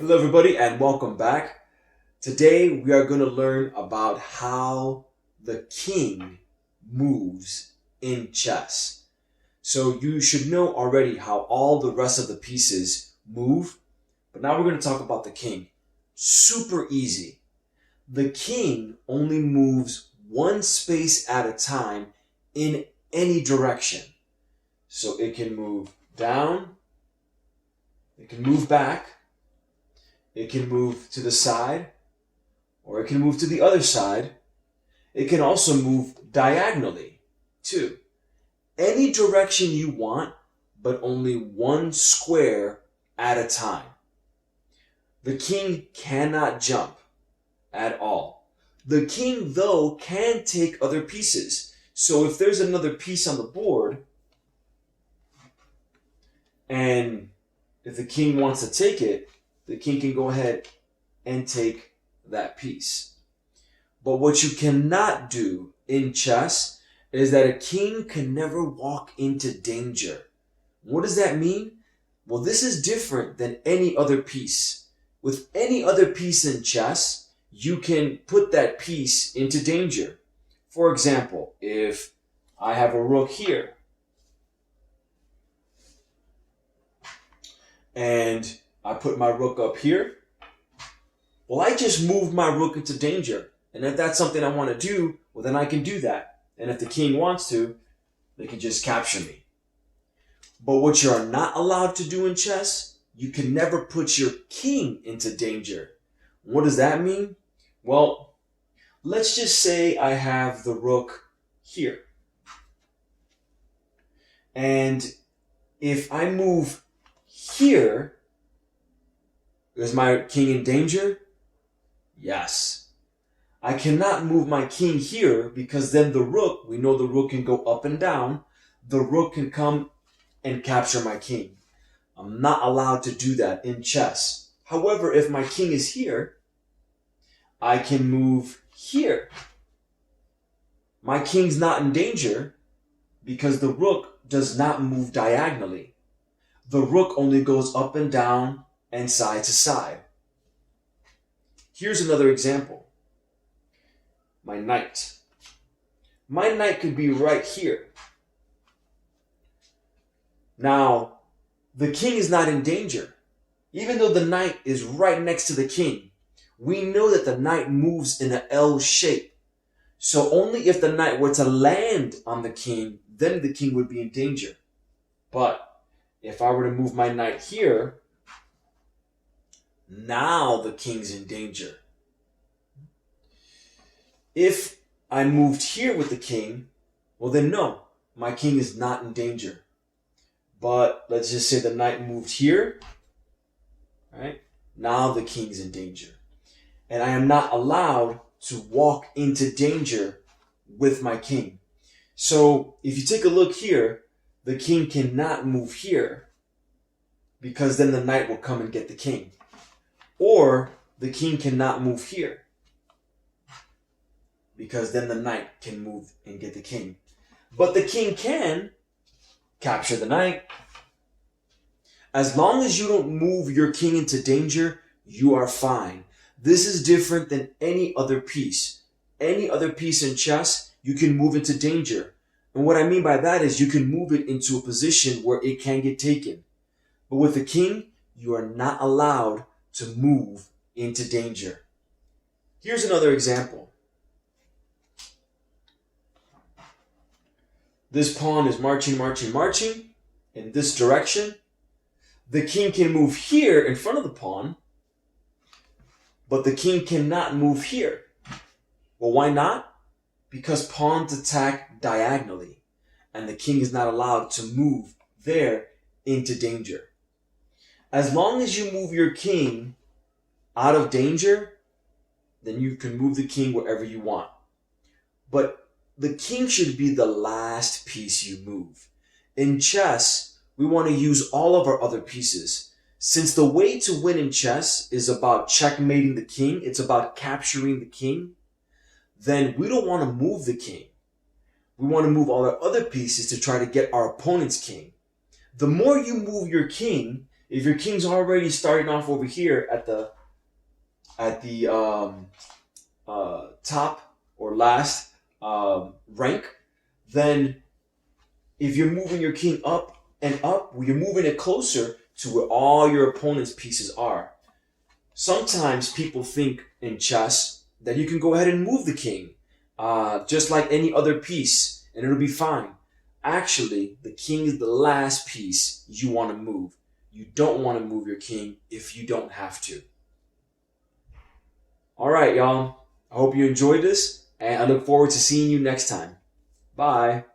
Hello, everybody, and welcome back. Today, we are going to learn about how the king moves in chess. So, you should know already how all the rest of the pieces move, but now we're going to talk about the king. Super easy. The king only moves one space at a time in any direction. So, it can move down, it can move back, it can move to the side, or it can move to the other side. It can also move diagonally, too. Any direction you want, but only one square at a time. The king cannot jump at all. The king, though, can take other pieces. So if there's another piece on the board, and if the king wants to take it, the king can go ahead and take that piece. But what you cannot do in chess is that a king can never walk into danger. What does that mean? Well, this is different than any other piece. With any other piece in chess, you can put that piece into danger. For example, if I have a rook here, and I put my rook up here, well, I just moved my rook into danger. And if that's something I want to do, well, then I can do that. And if the king wants to, they can just capture me. But what you are not allowed to do in chess, you can never put your king into danger. What does that mean? Well, let's just say I have the rook here. And if I move here, is my king in danger? Yes. I cannot move my king here because then the rook, we know the rook can go up and down. The rook can come and capture my king. I'm not allowed to do that in chess. However, if my king is here, I can move here. My king's not in danger because the rook does not move diagonally. The rook only goes up and down and side to side. Here's another example. My knight. My knight could be right here. Now, the king is not in danger. Even though the knight is right next to the king, we know that the knight moves in an L shape. So only if the knight were to land on the king, then the king would be in danger. But if I were to move my knight here, now the king's in danger. If I moved here with the king, well then no, my king is not in danger. But let's just say the knight moved here, right? Now the king's in danger. And I am not allowed to walk into danger with my king. So if you take a look here, the king cannot move here because then the knight will come and get the king. Or the king cannot move here because then the knight can move and get the king. But the king can capture the knight. As long as you don't move your king into danger, you are fine. This is different than any other piece. Any other piece in chess, you can move into danger. And what I mean by that is you can move it into a position where it can get taken. But with the king, you are not allowed to move into danger. Here's another example. This pawn is marching in this direction. The king can move here in front of the pawn, but the king cannot move here. Well, why not? Because pawns attack diagonally, and the king is not allowed to move there into danger. As long as you move your king out of danger, then you can move the king wherever you want. But the king should be the last piece you move. In chess, we want to use all of our other pieces. Since the way to win in chess is about checkmating the king, it's about capturing the king, then we don't want to move the king. We want to move all our other pieces to try to get our opponent's king. The more you move your king, If your king's already starting off over here at the top or last rank, then if you're moving your king up and up, well, you're moving it closer to where all your opponent's pieces are. Sometimes people think in chess that you can go ahead and move the king, just like any other piece, and it'll be fine. Actually, the king is the last piece you want to move. You don't want to move your king if you don't have to. All right, y'all. I hope you enjoyed this, and I look forward to seeing you next time. Bye.